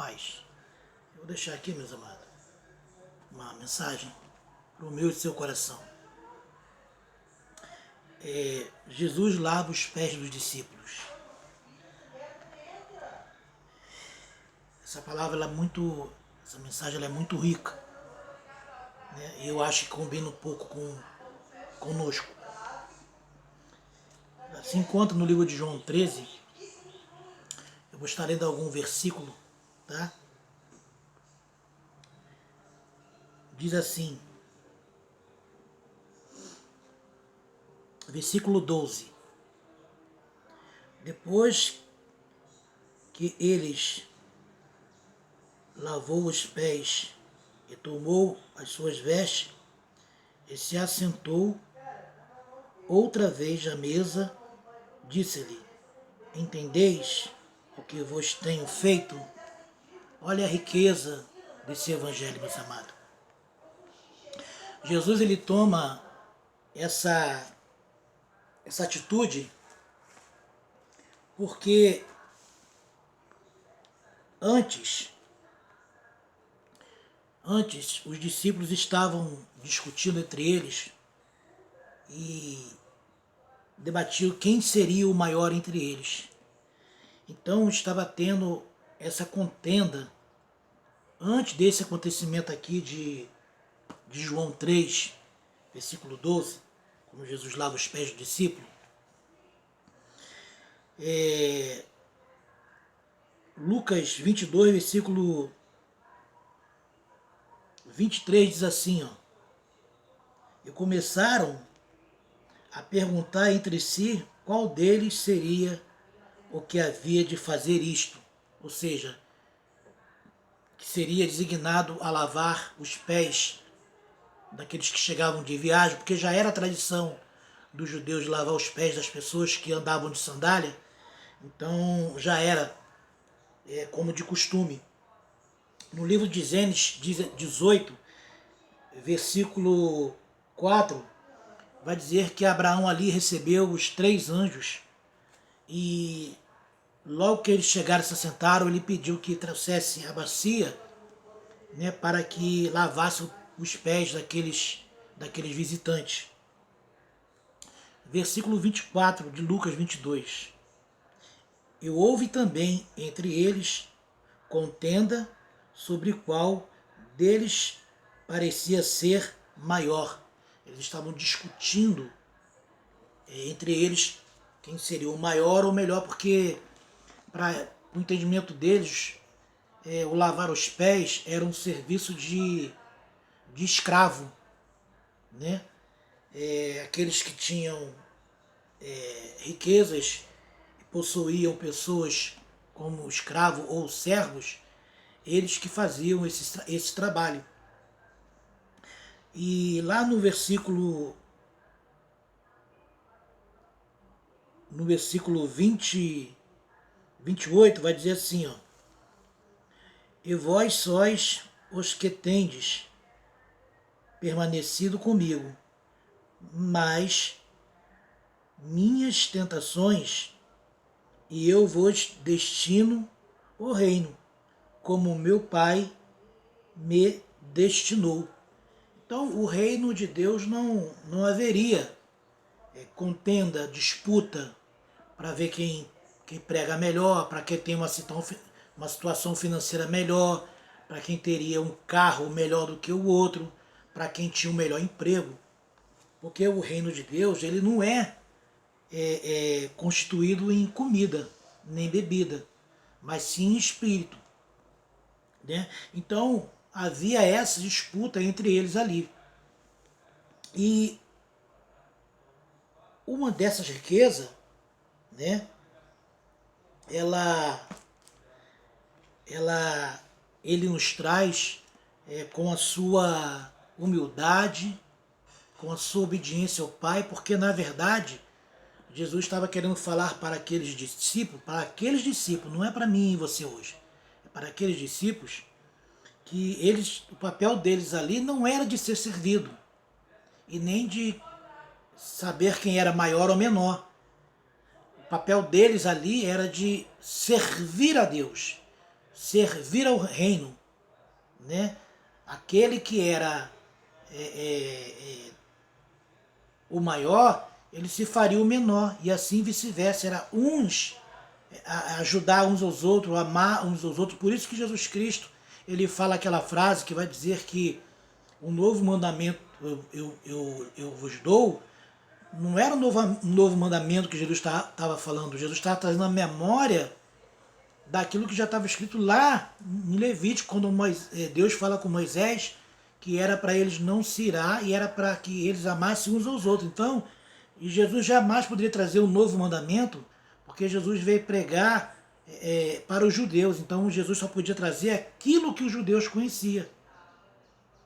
paz. Eu vou deixar aqui, meus amados, uma mensagem para o meu e seu coração. Jesus lava os pés dos discípulos. Essa mensagem ela é muito rica, né? E eu acho que combina um pouco conosco. Se encontra no livro de João 13, eu vou estar lendo algum versículo, tá? Diz assim, versículo 12. Depois que eles lavou os pés e tomou as suas vestes, e se assentou outra vez à mesa, disse-lhe: entendeis o que vos tenho feito? Olha a riqueza desse evangelho, meus amados. Jesus ele toma essa atitude porque antes os discípulos estavam discutindo entre eles e debatiam quem seria o maior entre eles. Então estava tendo essa contenda antes desse acontecimento aqui de João 3, versículo 12, quando Jesus lava os pés do discípulo. Lucas 22, versículo 23 diz assim, ó, e começaram a perguntar entre si qual deles seria o que havia de fazer isto, ou seja, que seria designado a lavar os pés daqueles que chegavam de viagem, porque já era a tradição dos judeus de lavar os pés das pessoas que andavam de sandália, então já era como de costume. No livro de Gênesis 18, versículo 4, vai dizer que Abraão ali recebeu os 3 anjos e logo que eles chegaram e se assentaram, ele pediu que trouxesse a bacia, né, para que lavasse os pés daqueles visitantes. Versículo 24 de Lucas 22. E houve também entre eles contenda sobre qual deles parecia ser maior. Eles estavam discutindo entre eles quem seria o maior ou melhor, porque para o entendimento deles, o lavar os pés era um serviço de escravo, né? Aqueles que tinham riquezas e possuíam pessoas como escravo ou servos, eles que faziam esse trabalho. E lá no versículo 28 vai dizer assim, ó, e vós sois os que tendes permanecido comigo, mas minhas tentações e eu vos destino o reino, como meu Pai me destinou. Então o reino de Deus não haveria contenda, disputa, para ver quem prega melhor, para quem tem uma situação financeira melhor, para quem teria um carro melhor do que o outro, para quem tinha um melhor emprego. Porque o reino de Deus ele não é constituído em comida, nem bebida, mas sim em espírito, né? Então havia essa disputa entre eles ali. E uma dessas riquezas, né, ele nos traz com a sua humildade, com a sua obediência ao Pai, porque na verdade Jesus estava querendo falar para aqueles discípulos, não é para mim e você hoje, é para aqueles discípulos que o papel deles ali não era de ser servido e nem de saber quem era maior ou menor. O papel deles ali era de servir a Deus, servir ao reino, né? Aquele que era o maior, ele se faria o menor, e assim vice-versa. Era uns ajudar uns aos outros, amar uns aos outros. Por isso que Jesus Cristo, ele fala aquela frase que vai dizer que um novo mandamento eu vos dou. Não era um novo mandamento que Jesus estava falando. Jesus estava trazendo a memória daquilo que já estava escrito lá em Levítico, quando Deus fala com Moisés que era para eles não se irar e era para que eles amassem uns aos outros. Então, e Jesus jamais poderia trazer um novo mandamento, porque Jesus veio pregar para os judeus. Então, Jesus só podia trazer aquilo que os judeus conheciam.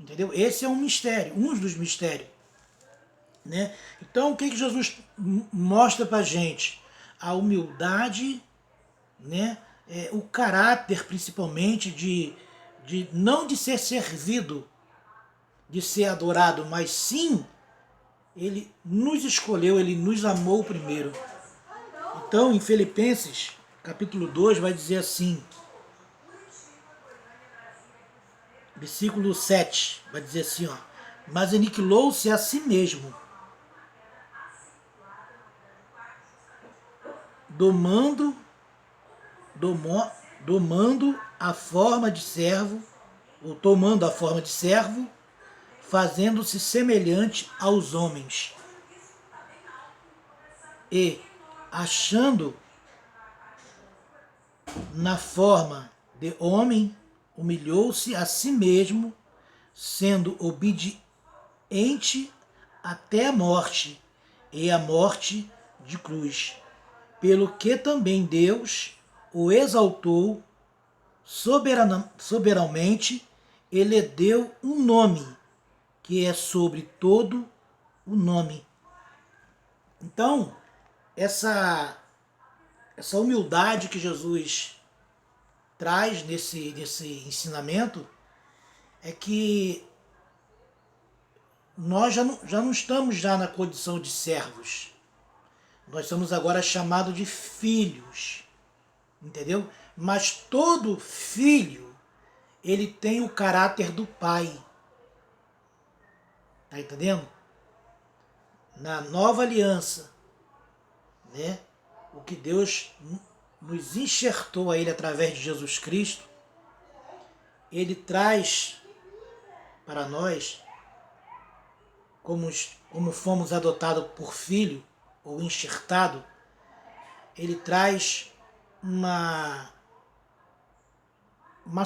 Entendeu? Esse é um mistério, um dos mistérios. Né? Então, o que Jesus mostra para a gente? A humildade, né? O caráter, principalmente, de não de ser servido, de ser adorado, mas sim, ele nos escolheu, ele nos amou primeiro. Então, em Filipenses, capítulo 2, vai dizer assim, versículo 7, vai dizer assim, ó, mas aniquilou-se a si mesmo, domando a forma de servo, ou tomando a forma de servo, fazendo-se semelhante aos homens. E, achando na forma de homem, humilhou-se a si mesmo, sendo obediente até a morte, e a morte de cruz. Pelo que também Deus o exaltou soberanamente, ele deu um nome, que é sobre todo o nome. Então, essa humildade que Jesus traz nesse ensinamento é que nós já não estamos já na condição de servos. Nós somos agora chamados de filhos, entendeu? Mas todo filho, ele tem o caráter do pai. Tá entendendo? Na nova aliança, né? O que Deus nos enxertou a ele através de Jesus Cristo, ele traz para nós, como fomos adotados por filho, ou enxertado, ele traz uma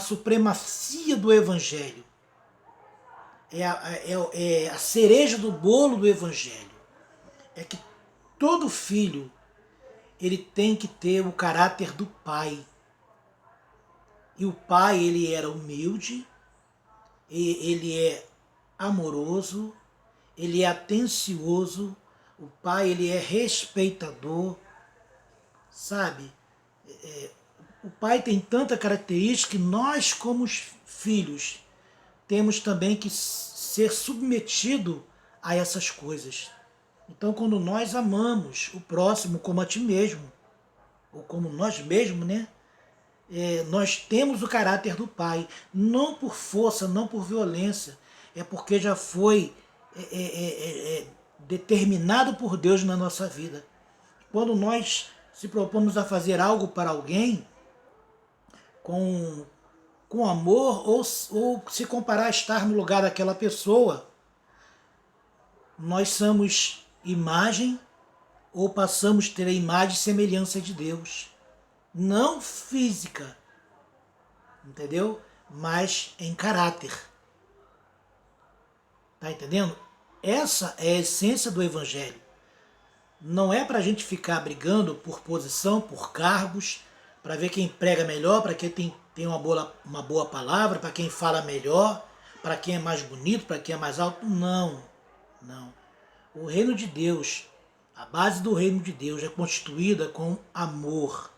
supremacia do Evangelho. É a cereja do bolo do Evangelho. É que todo filho, ele tem que ter o caráter do pai. E o pai, ele era humilde, ele é amoroso, ele é atencioso, o pai, ele é respeitador, sabe? O pai tem tanta característica que nós, como filhos, temos também que ser submetido a essas coisas. Então, quando nós amamos o próximo como a ti mesmo, ou como nós mesmos, né? Nós temos o caráter do pai, não por força, não por violência, é porque já foi determinado por Deus na nossa vida. Quando nós se propomos a fazer algo para alguém com amor, ou se comparar a estar no lugar daquela pessoa, nós somos imagem ou passamos a ter a imagem e semelhança de Deus. Não física, entendeu? Mas em caráter. Tá entendendo? Essa é a essência do Evangelho. Não é para a gente ficar brigando por posição, por cargos, para ver quem prega melhor, para quem tem uma boa palavra, para quem fala melhor, para quem é mais bonito, para quem é mais alto. Não, não. O reino de Deus, a base do reino de Deus é constituída com amor,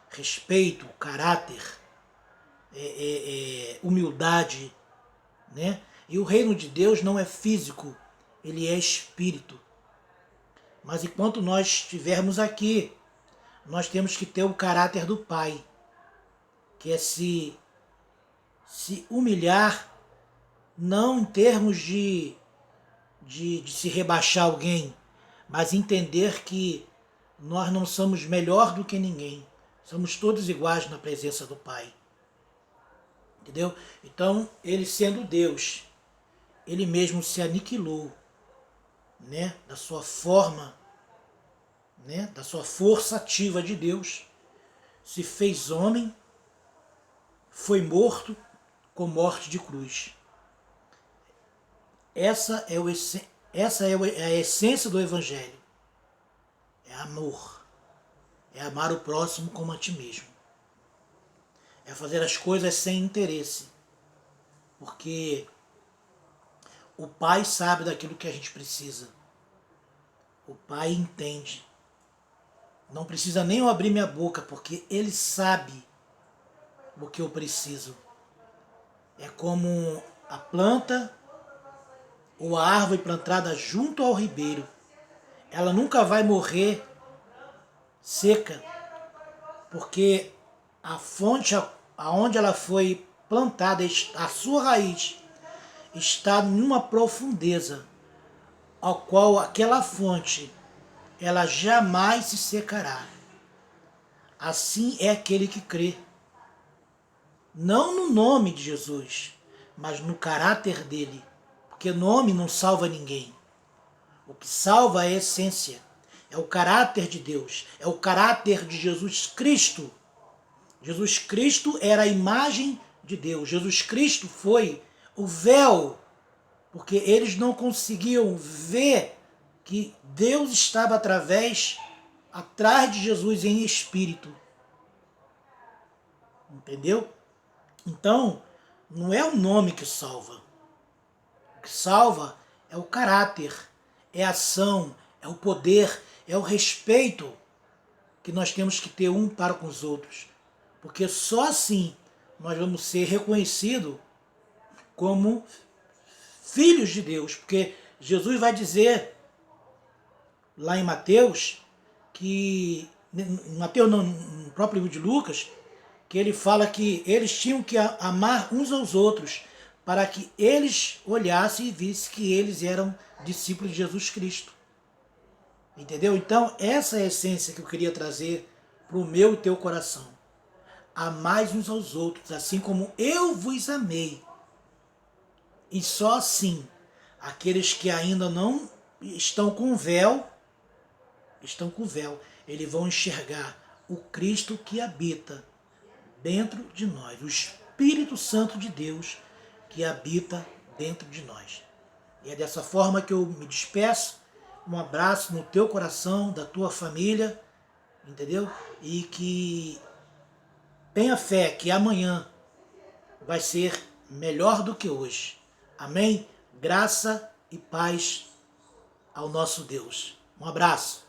respeito, caráter, humildade, né? E o reino de Deus não é físico, ele é espírito. Mas enquanto nós estivermos aqui, nós temos que ter o caráter do Pai, que é se humilhar, não em termos de se rebaixar alguém, mas entender que nós não somos melhor do que ninguém. Somos todos iguais na presença do Pai. Entendeu? Então, ele sendo Deus, ele mesmo se aniquilou, né, da sua forma, né, da sua força ativa de Deus, se fez homem, foi morto com morte de cruz. Essa é a essência do Evangelho. É amor. É amar o próximo como a ti mesmo. É fazer as coisas sem interesse. Porque o Pai sabe daquilo que a gente precisa. O Pai entende. Não precisa nem eu abrir minha boca, porque Ele sabe o que eu preciso. É como a planta ou a árvore plantada junto ao ribeiro. Ela nunca vai morrer seca, porque a fonte aonde ela foi plantada, a sua raiz, está numa profundeza, ao qual aquela fonte, ela jamais se secará. Assim é aquele que crê. Não no nome de Jesus, mas no caráter dele. Porque nome não salva ninguém. O que salva é a essência. É o caráter de Deus. É o caráter de Jesus Cristo. Jesus Cristo era a imagem de Deus. Jesus Cristo foi o véu, porque eles não conseguiam ver que Deus estava atrás de Jesus em espírito. Entendeu? Então, não é o nome que salva. O que salva é o caráter, é a ação, é o poder, é o respeito que nós temos que ter um para com os outros. Porque só assim nós vamos ser reconhecidos como filhos de Deus. Porque Jesus vai dizer lá em Mateus, que Mateus não, no próprio livro de Lucas, que ele fala que eles tinham que amar uns aos outros para que eles olhassem e vissem que eles eram discípulos de Jesus Cristo. Entendeu? Então, essa é a essência que eu queria trazer para o meu e teu coração. Amai uns aos outros, assim como eu vos amei. E só assim, aqueles que ainda não estão com véu, eles vão enxergar o Cristo que habita dentro de nós, o Espírito Santo de Deus que habita dentro de nós. E é dessa forma que eu me despeço. Um abraço no teu coração, da tua família, entendeu? E que tenha fé que amanhã vai ser melhor do que hoje. Amém? Graça e paz ao nosso Deus. Um abraço.